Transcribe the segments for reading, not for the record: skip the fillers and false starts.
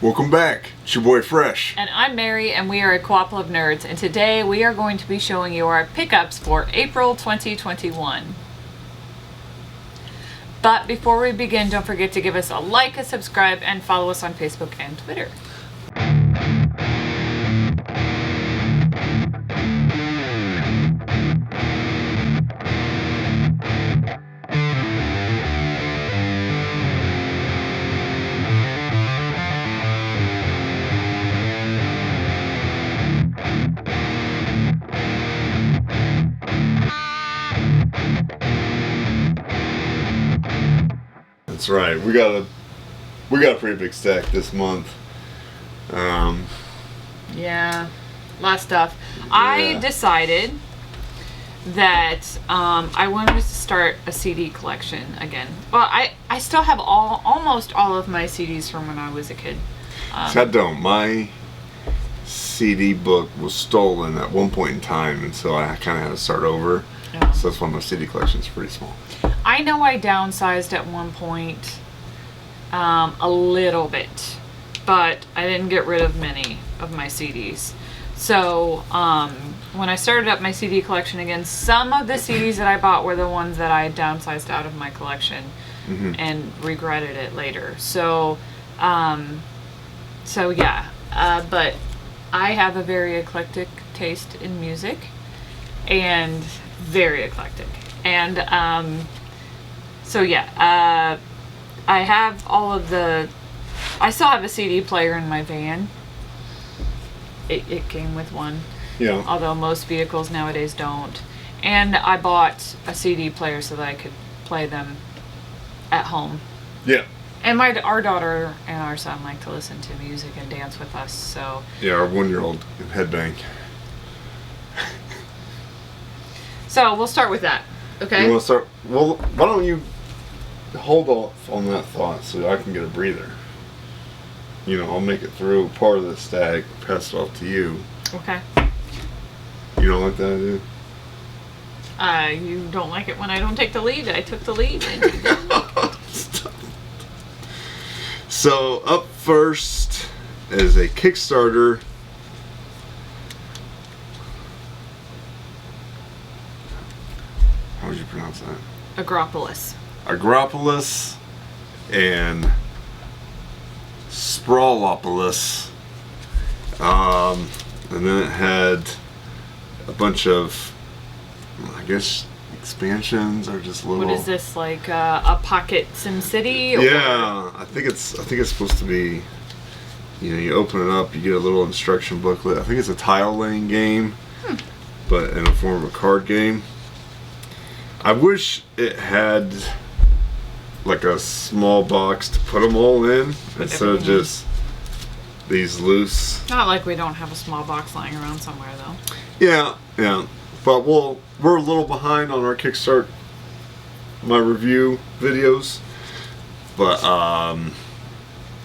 Welcome back. It's your boy Fresh. And I'm Mary, and we are a Co-ople of Nerds, and today we are going to be showing you our pickups for April 2021. But before we begin, don't forget to give us a like, a subscribe, and follow us on Facebook and Twitter. That's right. We got a pretty big stack this month. Yeah, a lot of stuff. Yeah. I decided that I wanted to start a CD collection again. Well, I still have almost all of my CDs from when I was a kid. See, I don't. My CD book was stolen at one point in time, and so I kind of had to start over. Yeah. So that's why my CD collection is pretty small. I know I downsized at one point a little bit, but I didn't get rid of many of my CDs. So when I started up my CD collection again, some of the CDs that I bought were the ones that I had downsized out of my collection and regretted it later. So, yeah, but I have a very eclectic taste in music, and very eclectic. And so yeah, I have all of I still have a CD player in my van. It came with one. Yeah. Although most vehicles nowadays don't. And I bought a CD player so that I could play them at home. Yeah. And our daughter and our son like to listen to music and dance with us, so. Yeah, our 1-year-old can headbang. So we'll start with that, okay? You want to start? Well, why don't you hold off on that thought so I can get a breather. You know, I'll make it through part of the stack, pass it off to you. Okay. You don't like that idea? You don't like it when I don't take the lead. I took the lead. Stop. So up first is a Kickstarter. How would you pronounce that? Agropolis. Agropolis and Sprawlopolis. And then it had a bunch of, I guess, expansions or just little. What is this, like a pocket SimCity? Yeah, I think it's supposed to be. You know, you open it up, you get a little instruction booklet. I think it's a tile laying game, but in the form of a card game. I wish it had like a small box to put them all in instead of just these loose. Not like we don't have a small box lying around somewhere, though. Yeah. But we're a little behind on our Kickstart, my review videos, but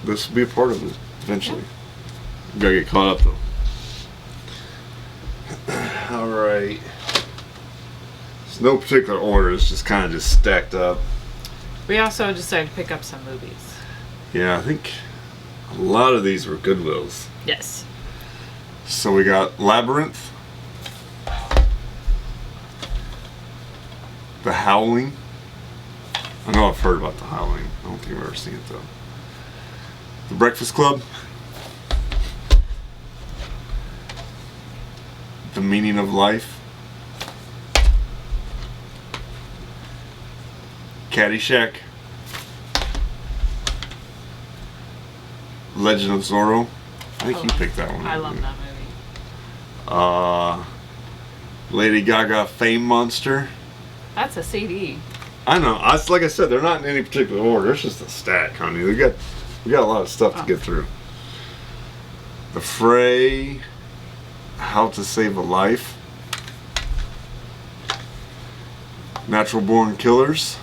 this will be a part of it eventually. We gotta get caught up though. All right. It's no particular order. It's just kind of just stacked up. We also decided to pick up some movies. Yeah, I think a lot of these were Goodwills. Yes. So we got Labyrinth, The Howling. I know I've heard about The Howling. I don't think I've ever seen it though. The Breakfast Club, The Meaning of Life, Caddyshack, Legend of Zorro. I think you picked that one. I love that movie. Lady Gaga, Fame Monster. That's a CD. I know. Like I said, they're not in any particular order. It's just a stack, honey. We got a lot of stuff to get through. The Fray, How to Save a Life, Natural Born Killers.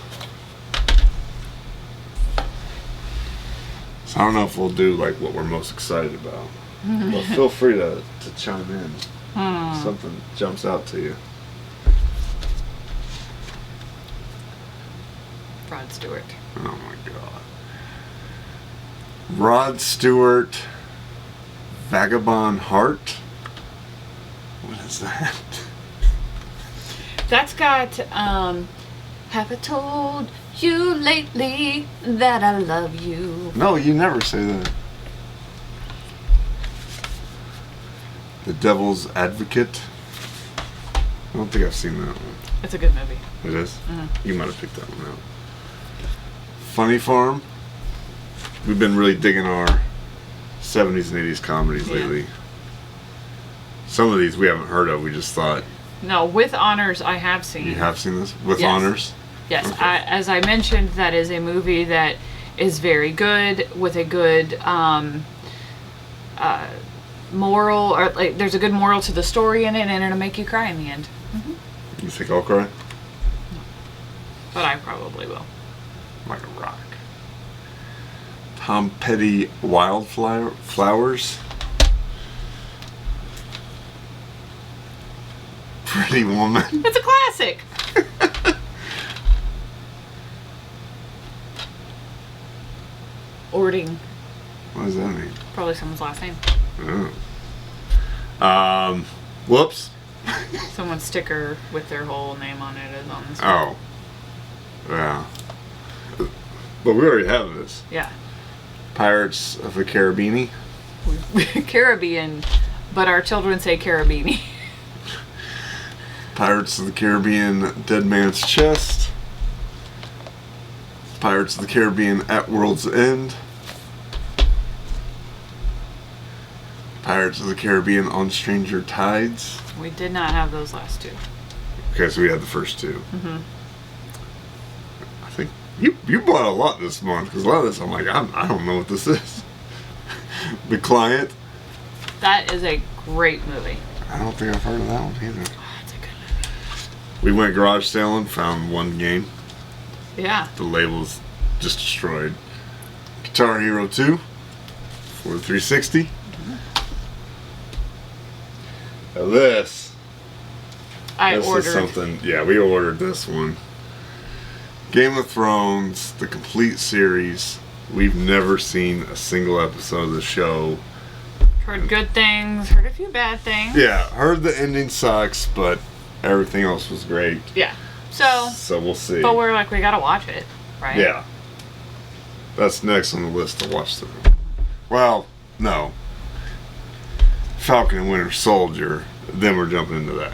So I don't know if we'll do like what we're most excited about. But feel free to chime in. If something jumps out to you. Rod Stewart. Oh my god. Rod Stewart, Vagabond Heart. What is that? That's got, have I told you lately that I love you? No, you never say that. The Devil's Advocate. I don't think I've seen that one. It's a good movie. It is? Mm-hmm. You might have picked that one out. Funny Farm. We've been really digging our 70s and 80s comedies lately. Some of these we haven't heard of. We just thought. No, With Honors I have seen. You have seen this? With Yes. Honors? Yes. Okay. As I mentioned, that is a movie that is very good with a good moral, or like there's a good moral to the story in it, and it'll make you cry in the end. You think I'll cry? But I probably will. Like a rock. Tom Petty Wildflowers. Pretty Woman. It's a classic. Ording. What does that mean? Probably someone's last name. Oh. Whoops. Someone's sticker with their whole name on it is on this. Oh. Yeah. But we already have this. Yeah. Pirates of the Caribbean. Caribbean, but our children say Carabini. Pirates of the Caribbean, Dead Man's Chest. Pirates of the Caribbean, At World's End. Pirates of the Caribbean, On Stranger Tides. We did not have those last two. Okay, so we had the first two. Mm-hmm. I think you bought a lot this month, because a lot of this I'm like, I don't know what this is. The Client. That is a great movie. I don't think I've heard of that one either. Oh, it's a good movie. We went garage sailing, found one game. Yeah. The label's just destroyed. Guitar Hero 2 for the 360. Now this I is ordered. something. Yeah, we ordered this one. Game of Thrones, the complete series. We've never seen a single episode of the show. Heard good things, heard a few bad things. Yeah, heard the ending sucks, but everything else was great. Yeah. So we'll see. but we're like, we gotta watch it, right? Yeah. That's next on the list to watch through. Well, no. Falcon and Winter Soldier, then we're jumping into that.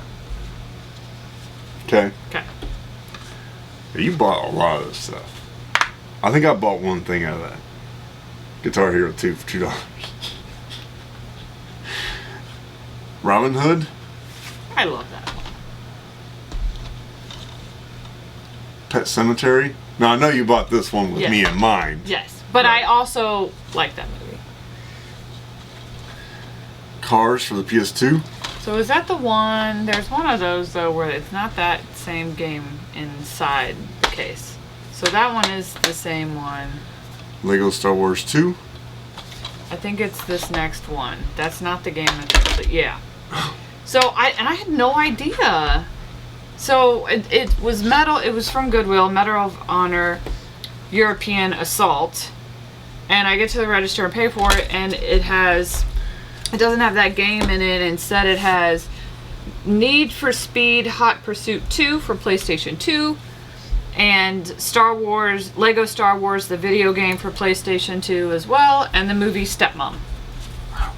Okay? Okay. You bought a lot of this stuff. I think I bought one thing out of that. Guitar Hero 2 for $2. Robin Hood. I love that one. Pet Cemetery. Now, I know you bought this one with Yes. me in mind. Yes. But Right. I also like that movie. Cars for the PS2. So is that the one? There's one of those though where it's not that same game inside the case. So that one is the same one. Lego Star Wars 2. I think it's this next one. That's not the game that's yeah. So I had no idea. So it was Medal. It was from Goodwill, Medal of Honor, European Assault, and I get to the register and pay for it, and it doesn't have that game in it. Instead, it has Need for Speed Hot Pursuit 2 for PlayStation 2, and Star Wars, Lego Star Wars, the video game for PlayStation 2 as well, and the movie Stepmom.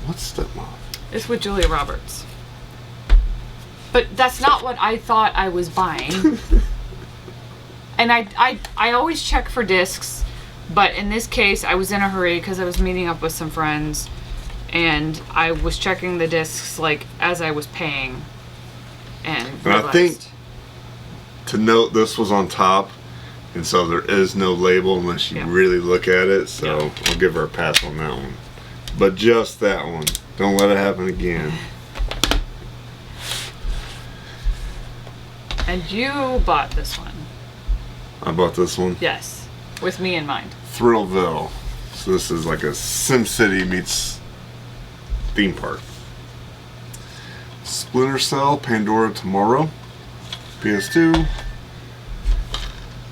What's Stepmom? It's with Julia Roberts. But that's not what I thought I was buying. And I always check for discs, but in this case I was in a hurry because I was meeting up with some friends, and I was checking the discs like as I was paying. And I think to note this was on top, and so there is no label unless you really look at it, so I'll give her a pass on that one. But just that one. Don't let it happen again. And you bought this one. I bought this one. Yes. With me in mind. Thrillville. So this is like a SimCity meets theme park. Splinter Cell, Pandora Tomorrow, PS2.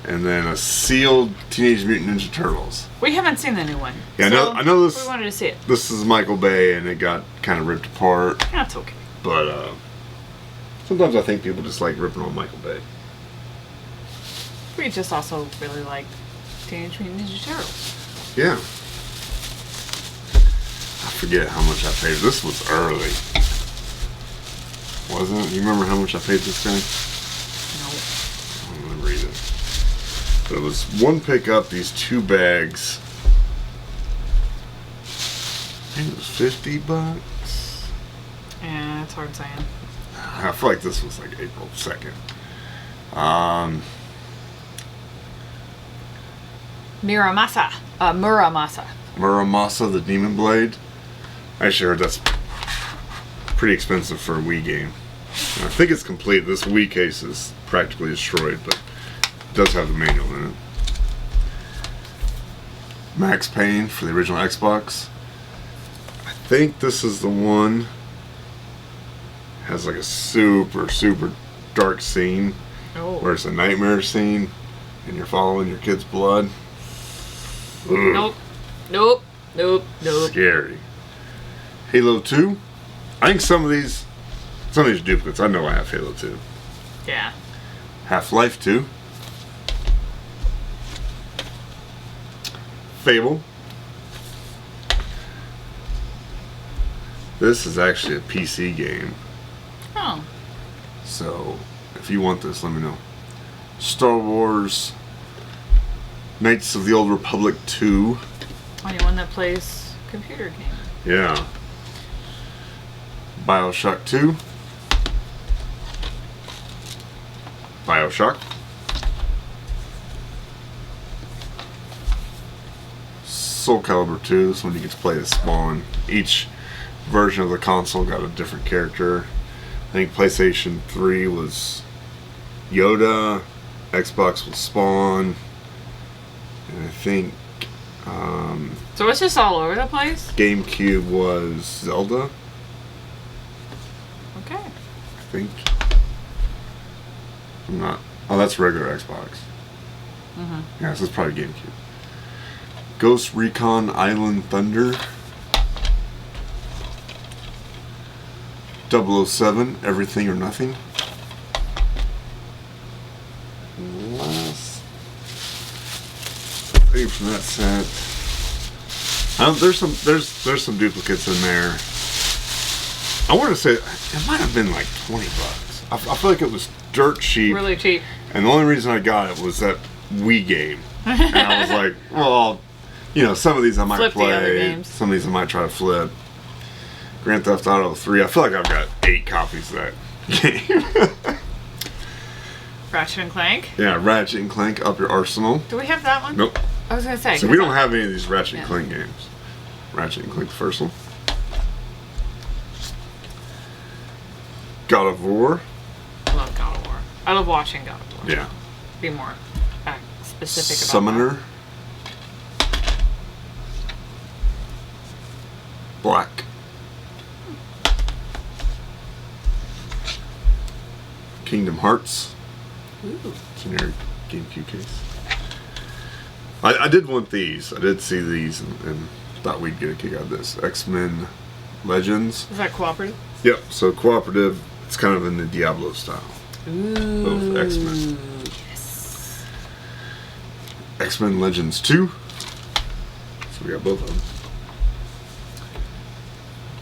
and then a sealed Teenage Mutant Ninja Turtles. We haven't seen the new one. Yeah, so I know this. We wanted to see it. This is Michael Bay, and it got kind of ripped apart. That's okay. But sometimes I think people just like ripping on Michael Bay. We just also really like Teenage Mutant Ninja Turtles. Yeah. I forget how much I paid. This was early. Wasn't it? You remember how much I paid this guy? No. I don't remember either. But it was one pickup, these 2 bags. I think it was $50. Yeah, it's hard saying. I feel like this was like April 2nd. Muramasa. Muramasa, the Demon Blade. I actually heard that's pretty expensive for a Wii game. And I think it's complete. This Wii case is practically destroyed, but it does have the manual in it. Max Payne for the original Xbox. I think this is the one. Has like a super dark scene where it's a nightmare scene and you're following your kid's blood. Ugh. Nope. Scary. Halo 2. I think some of these duplicates. I know I have Halo 2. Yeah. Half-Life 2. Fable. This is actually a PC game. Oh. So, if you want this, let me know. Star Wars Knights of the Old Republic 2. Anyone that plays computer games. Yeah. BioShock 2. BioShock. Soul Calibur 2. This one you get to play as Spawn. Each version of the console got a different character. I think PlayStation 3 was Yoda. Xbox was Spawn. And I think So it's just all over the place? GameCube was Zelda. Okay. I think. I'm not. Oh, that's regular Xbox. Mm-hmm. Yeah, this is probably GameCube. Ghost Recon Island Thunder. 007 Everything or Nothing. Last thing from that set. There's some duplicates in there. I want to say it might have been like $20. I feel like it was dirt cheap. Really cheap. And the only reason I got it was that Wii game. And I was like, well, some of these I might Flip the other play. games. Some of these I might try to flip. Grand Theft Auto 3. I feel like I've got 8 copies of that game. Ratchet and Clank? Yeah, Ratchet and Clank, Up Your Arsenal. Do we have that one? Nope. I was going to say. So we don't have any of these Ratchet and Clank games. Ratchet and Clank, the first one. God of War. I love God of War. I love watching God of War. Yeah. Be more specific about Summoner. Black. Kingdom Hearts. Ooh. Generic GameCube case. I did want these. I did see these and thought we'd get a kick out of this. X-Men Legends. Is that cooperative? Yep. So cooperative. It's kind of in the Diablo style. Ooh. Of X-Men. Yes. X-Men Legends 2. So we got both of them.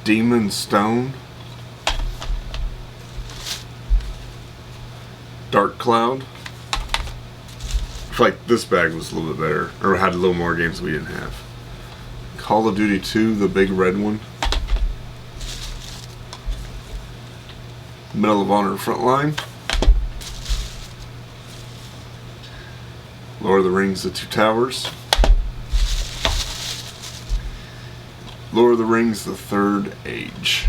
Demon Stone. Dark Cloud. I feel like this bag was a little bit better, or had a little more games we didn't have. Call of Duty 2, the big red one. Medal of Honor Frontline. Lord of the Rings, The Two Towers. Lord of the Rings, The Third Age.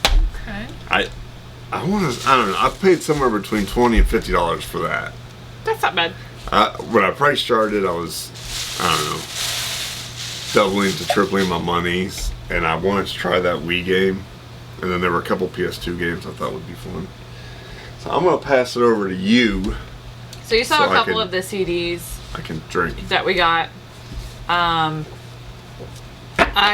Okay. I don't know. I paid somewhere between $20 and $50 for that. That's not bad. When I price charted, I was, doubling to tripling my monies, and I wanted to try that Wii game, and then there were a couple PS2 games I thought would be fun. So I'm going to pass it over to you So you saw So a I couple can- of the CDs I can drink. that we got. I,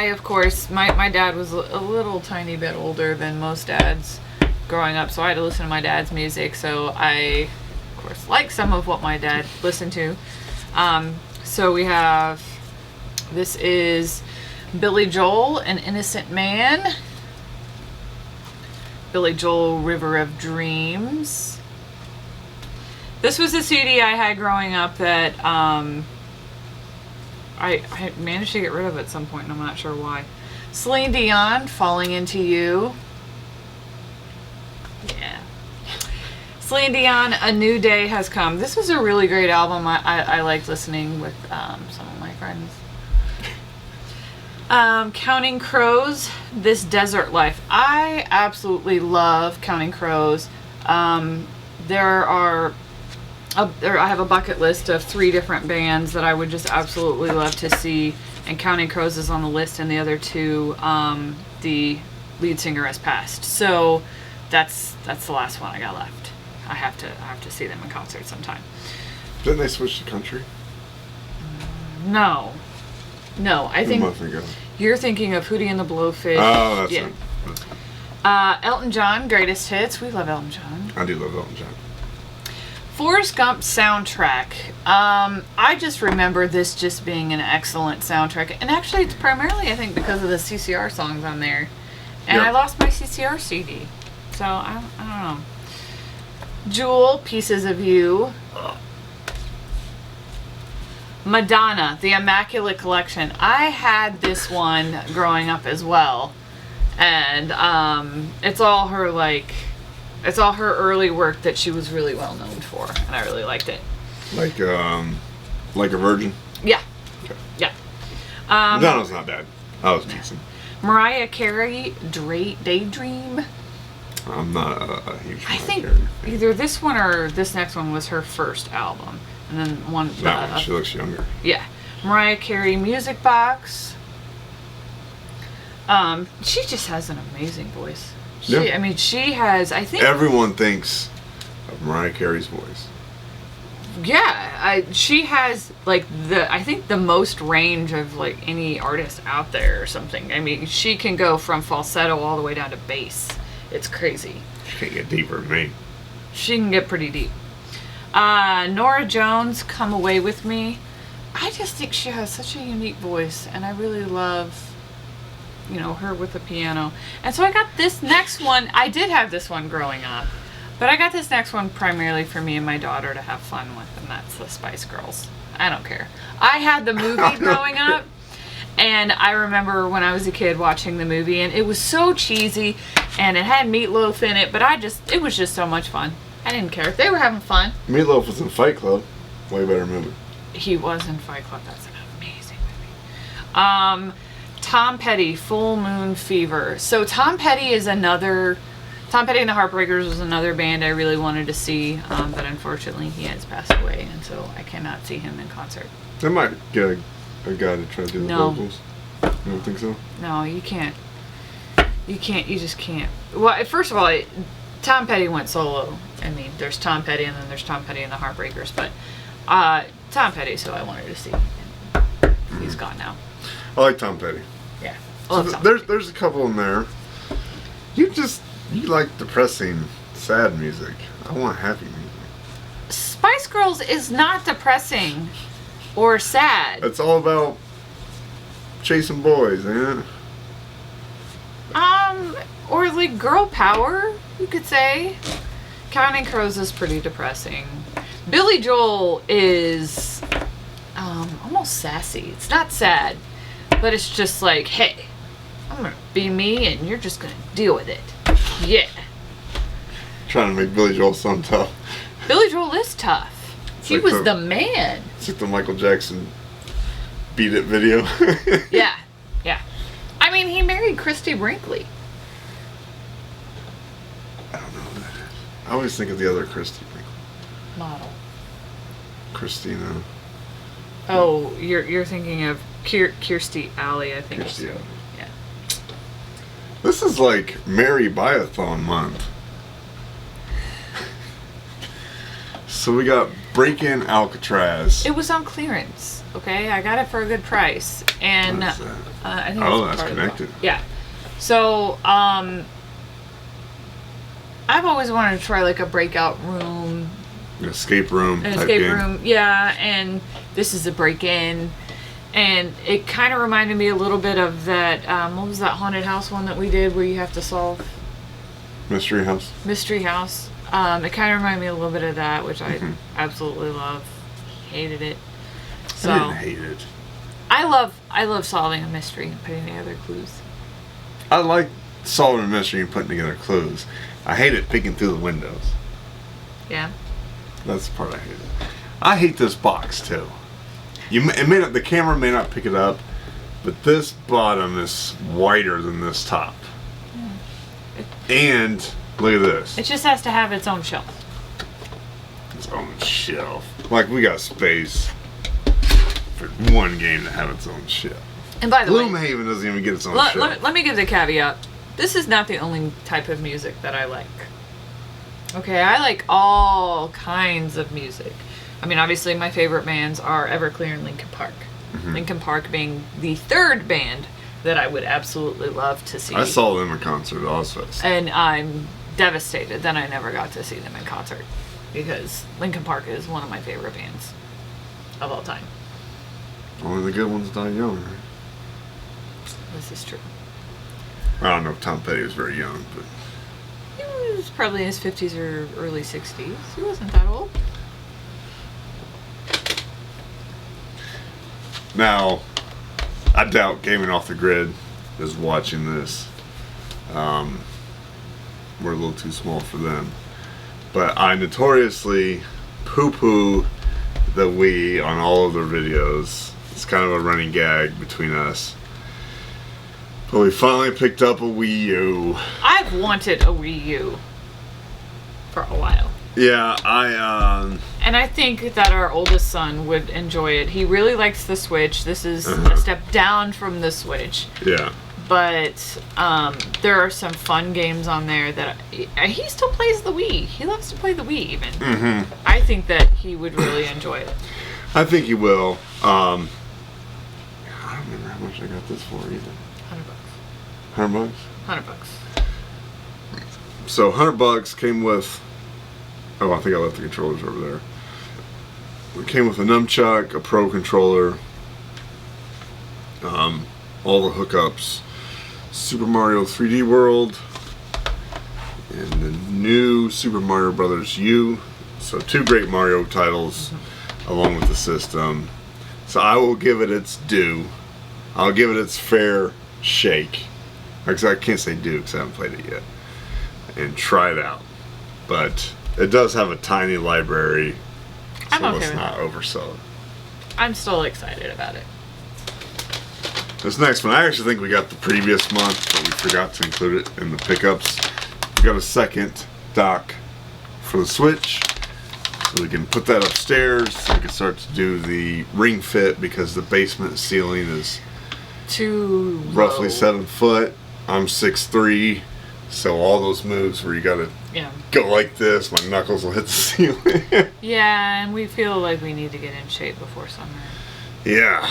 of course, my dad was a little tiny bit older than most dads growing up, so I had to listen to my dad's music. So I, of course, like some of what my dad listened to. So we have, this is Billy Joel, An Innocent Man. Billy Joel, River of Dreams. This was a CD I had growing up that I managed to get rid of at some point, and I'm not sure why. Celine Dion, Falling Into You. Yeah. Celine Dion, A New Day Has Come. This was a really great album. I liked listening with some of my friends. Counting Crows, This Desert Life. I absolutely love Counting Crows. I have a bucket list of 3 different bands that I would just absolutely love to see, and Counting Crows is on the list, and the other 2, the lead singer has passed. So that's the last one I got left. I have to see them in concert sometime. Didn't they switch to country? No, I think you're thinking of Hootie and the Blowfish. Oh, that's yeah. it. Elton John, Greatest Hits. We love Elton John. I do love Elton John. Forrest Gump soundtrack. I just remember this just being an excellent soundtrack. And actually, it's primarily, I think, because of the CCR songs on there. And Yep. I lost my CCR CD. So, I don't know. Jewel, Pieces of You. Madonna, The Immaculate Collection. I had this one growing up as well. And it's all her, early work that she was really well known for, and I really liked it. Like a Virgin? Yeah. Okay. Yeah. Madonna's not bad. I was decent. Mariah Carey, Daydream. I'm not a huge I Mariah think Carey fan. either this one or this next one was her first album. And then one... That one, she looks younger. Yeah. Mariah Carey, Music Box. She just has an amazing voice. Yeah. I mean, she has, I think... Everyone thinks of Mariah Carey's voice. Yeah, she has I think the most range of any artist out there or something. I mean, she can go from falsetto all the way down to bass. It's crazy. She can't get deeper than me. She can get pretty deep. Norah Jones, Come Away With Me. I just think she has such a unique voice, and I really love, her with the piano. And so I got this next one. I did have this one growing up, but I got this next one primarily for me and my daughter to have fun with, and that's the Spice Girls. I don't care. I had the movie growing up, and I remember when I was a kid watching the movie, and it was so cheesy, and it had Meatloaf in it, but it was just so much fun. I didn't care. They were having fun. Meatloaf was in Fight Club. Way better movie. He was in Fight Club. That's an amazing movie. Tom Petty, Full Moon Fever. So Tom Petty and the Heartbreakers was another band I really wanted to see, but unfortunately he has passed away, and so I cannot see him in concert. They might get a guy to try to do the No. vocals. You don't think so? No, you can't. You just can't. Well, first of all, Tom Petty went solo. I mean, there's Tom Petty and then there's Tom Petty and the Heartbreakers, but Tom Petty's who I wanted to see. He's gone now. I like Tom Petty. Yeah. So there's a couple in there. You like depressing, sad music. I want happy music. Spice Girls is not depressing or sad. It's all about chasing boys, ain't it? Or girl power, you could say. Counting Crows is pretty depressing. Billy Joel is almost sassy. It's not sad, but it's just hey, I'm gonna be me and you're just gonna deal with it. Yeah. Trying to make Billy Joel sound tough. Billy Joel is tough. He was the man. It's like the Michael Jackson Beat It video. Yeah. I mean, he married Christy Brinkley. I don't know who that is. I always think of the other Christy Brinkley. Model. Christina. Oh, you're thinking of Kirstie Alley, I think. Kirstie Alley. Yeah. This is like Mary Biathon month. So we got Break-in Alcatraz. It was on clearance. Okay, I got it for a good price, and What is that? I think Oh, it's that's part of the connected. box. Yeah. So I've always wanted to try like a breakout room, An escape room. an type escape game. room. Yeah, and this is a break-in. And it kind of reminded me a little bit of that, what was that haunted house one that we did where you have to solve Mystery House. Mystery House? It kind of reminded me a little bit of that, which I Mm-hmm. absolutely love. Hated it. So I didn't hate it. I love solving a mystery and putting together clues. I like solving a mystery and putting together clues. I hate it peeking through the windows. Yeah. That's the part I hate. I hate this box too. The camera may not pick it up, but this bottom is whiter than this top. And look at this. It just has to have its own shelf. Its own shelf. Like we got space for one game to have its own shelf. And by the way, Gloomhaven doesn't even get its own let shelf. me give the caveat. This is not the only type of music that I like. Okay, I like all kinds of music. I mean, obviously my favorite bands are Everclear and Linkin Park. Mm-hmm. Linkin Park being the third band that I would absolutely love to see. I saw them in concert at Ozfest. And I'm devastated that I never got to see them in concert. Because Linkin Park is one of my favorite bands of all time. Only the good ones die young, right? This is true. I don't know if Tom Petty was very young, but He was probably in his 50s or early 60s. He wasn't that old. now, I doubt Gaming Off the Grid is watching this. We're a little too small for them. But I notoriously poo-poo the Wii on all of their videos. It's kind of a running gag between us. But we finally picked up a Wii U. I've wanted a Wii U for a while. Yeah, And I think that our oldest son would enjoy it. He really likes the Switch. This is a step down from the Switch. yeah. But there are some fun games on there that he still plays the Wii. He loves to play the Wii even. Mm-hmm. I think that he would really enjoy it. I think he will. I don't remember how much I got this for either. $100. $100? $100. So $100 came with. Oh, I think I left the controllers over there. It came with a nunchuck, a pro controller, all the hookups, Super Mario 3D World, and the new Super Mario Brothers U. So 2 great Mario titles, along with the system. So I will give it its due. I'll give it its fair shake. Actually, I can't say due because I haven't played it yet. And try it out. But it does have a tiny library, so I'm okay let's with not that. oversell it. I'm still excited about it. This next one, I actually think we got the previous month, but we forgot to include it in the pickups. We got a second dock for the Switch, so we can put that upstairs. So we can start to do the ring fit because the basement ceiling is Too roughly low. 7 foot. I'm 6'3", so all those moves where you gotta Yeah. go like this, my knuckles will hit the ceiling. Yeah, and we feel like we need to get in shape before summer. Yeah,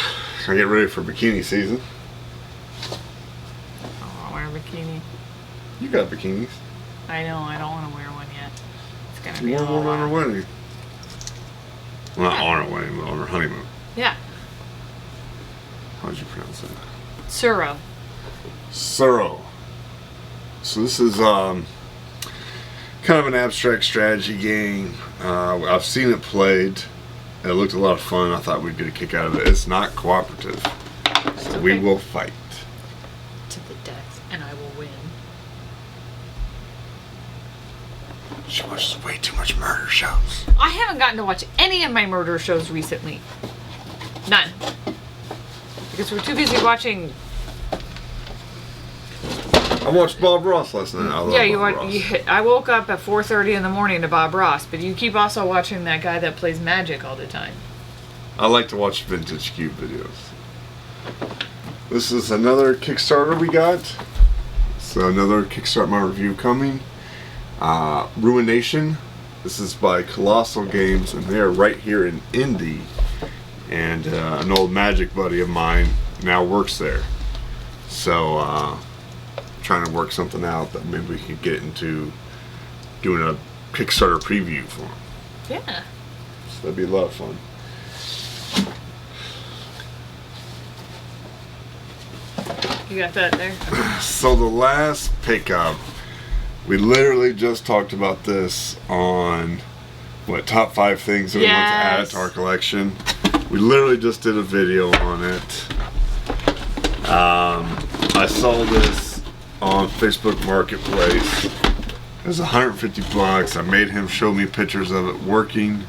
I get ready for bikini season. I want to wear a bikini. You got bikinis. I know, I don't want to wear one yet. It's going to be You a wore little one on our while. wedding. Well, not on our wedding, but on our honeymoon. Yeah. How would you pronounce that? Suro. Suro. So this is kind of an abstract strategy game. I've seen it played. It looked a lot of fun. I thought we'd get a kick out of it. It's not cooperative. So we okay. will fight. To the death, and I will win. She watches way too much murder shows. I haven't gotten to watch any of my murder shows recently. None. Because we're too busy watching. I watched Bob Ross last night. I love Yeah, Bob Ross. I woke up at 4:30 in the morning to Bob Ross, but you keep also watching that guy that plays magic all the time. I like to watch vintage cube videos. This is another Kickstarter we got. So another Kickstart My Review coming. Ruination This is by Colossal Games, and they are right here in Indy. And an old Magic buddy of mine now works there. So, trying to work something out that maybe we could get into doing a Kickstarter preview for them. Yeah. So that'd be a lot of fun. You got that there? So the last pickup, we literally just talked about this on top 5 things that we want to add to our collection. We literally just did a video on it. I saw this on Facebook Marketplace. It was $150. I made him show me pictures of it working.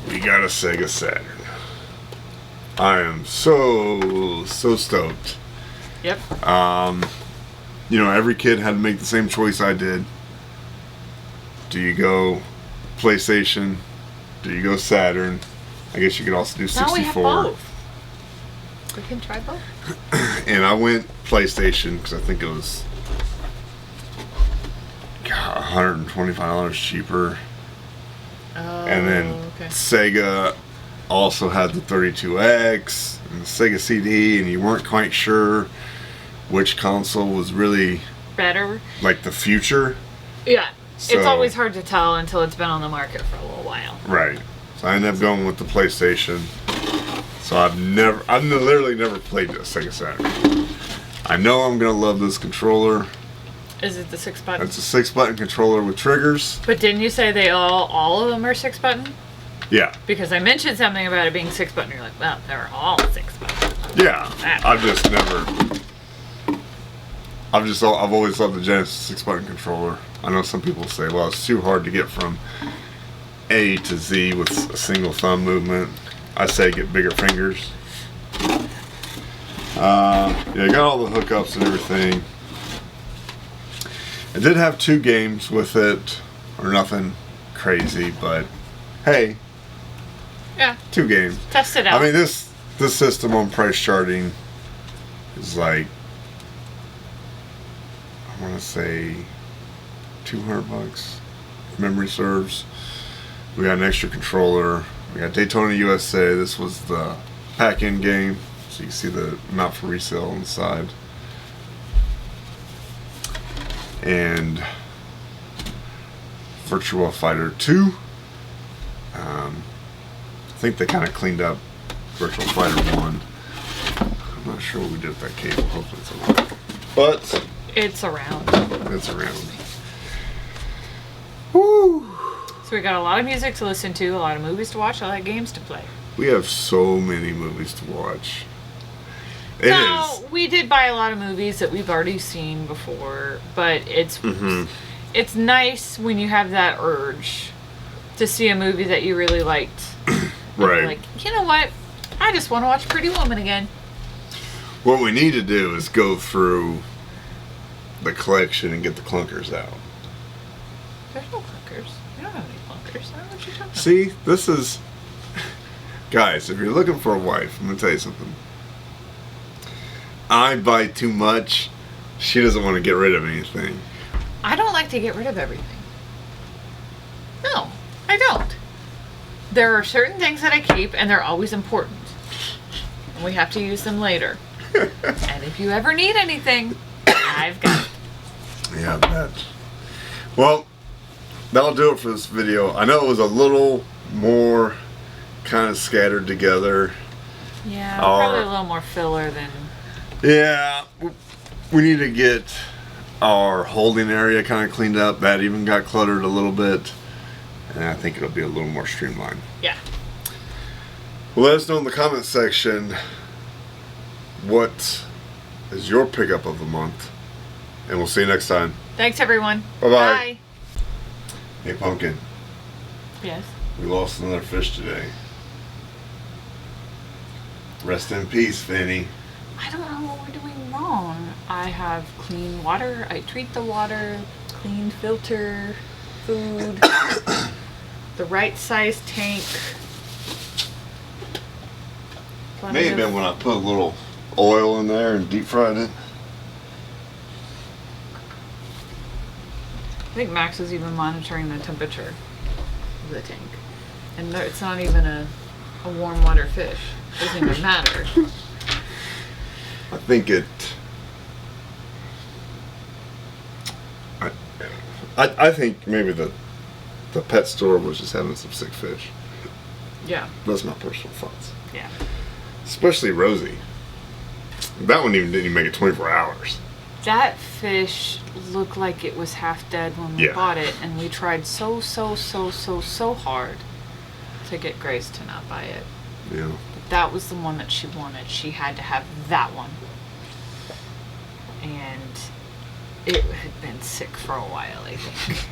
We got a Sega Saturn. I am so stoked. Yep. You know, every kid had to make the same choice I did. Do you go PlayStation? Do you go Saturn? I guess you could also do 64. Now we have both. We can try both. And I went PlayStation because I think it was $125 cheaper. Oh, And then okay. Sega also had the 32X and the Sega CD, and you weren't quite sure which console was really Better. like the future. Yeah. So, It's always hard to tell until it's been on the market for a little while. Right. So I ended up going with the PlayStation. So I've literally never played the Sega Saturn. I know I'm gonna love this controller. Is it the 6-button? It's a 6-button controller with triggers. But didn't you say they all of them are 6-button? Yeah. Because I mentioned something about it being 6-button. You're like, well, they're all 6-button. Yeah. I've always loved the Genesis 6-button controller. I know some people say, well, it's too hard to get from A to Z with a single thumb movement. I say get bigger fingers. Yeah, I got all the hookups and everything. I did have 2 games with it, or nothing crazy, but hey, Yeah. 2 games. Test it out. I mean, this system on price charting is like, I want to say $200, if memory serves. We got an extra controller. We got Daytona USA. This was the pack-in game, so you can see the amount for resale on the side. And Virtua Fighter 2. I think they kind of cleaned up Virtua Fighter 1. I'm not sure what we did with that cable. Hopefully it's okay. But it's around. it's around. Woo! So we got a lot of music to listen to, a lot of movies to watch, a lot of games to play. We have so many movies to watch. It Now, is. we did buy a lot of movies that we've already seen before, but it's nice when you have that urge to see a movie that you really liked. Right. Like, you know what? I just want to watch Pretty Woman again. What we need to do is go through the collection and get the clunkers out. There's no clunkers. We don't have any clunkers. I don't know what you're talking about. See, this is... Guys, if you're looking for a wife, I'm going to tell you something. I buy too much. She doesn't want to get rid of anything. I don't like to get rid of everything. No, I don't. There are certain things that I keep, and they're always important. And we have to use them later. And if you ever need anything, I've got it. Yeah, I bet. Well, that'll do it for this video. I know it was a little more kind of scattered together. Yeah, probably a little more filler than... Yeah, we need to get our holding area kind of cleaned up. That even got cluttered a little bit. And I think it'll be a little more streamlined. Yeah. Well, let us know in the comment section what is your pickup of the month. And we'll see you next time. Thanks, everyone. Bye-bye. Bye. Hey, Pumpkin. Yes. We lost another fish today. Rest in peace, Finny. I don't know what we're doing wrong. I have clean water. I treat the water, clean filter, food, the right size tank. May have been when I put a little oil in there and deep fried it. think Max was even monitoring the temperature of the tank. And it's not even a warm water fish. It doesn't even matter. I think it. I think maybe the pet store was just having some sick fish. Yeah. That's my personal thoughts. Yeah. Especially Rosie. That one didn't even make it 24 hours. That fish looked like it was half dead when we bought it, and we tried so hard to get Grace to not buy it. Yeah. But that was the one that she wanted. She had to have that one. And it had been sick for a while, I think.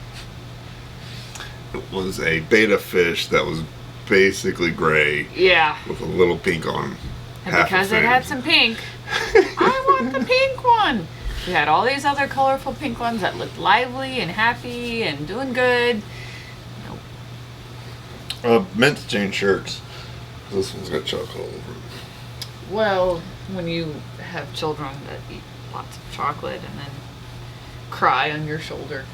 It was a beta fish that was basically gray. Yeah. With a little pink on him. And because it had some pink, I want the pink one. We had all these other colorful pink ones that looked lively and happy and doing good. Nope. Meant to change shirts. This one's got chocolate all over it. Well, when you have children that eat lots of chocolate and then cry on your shoulder.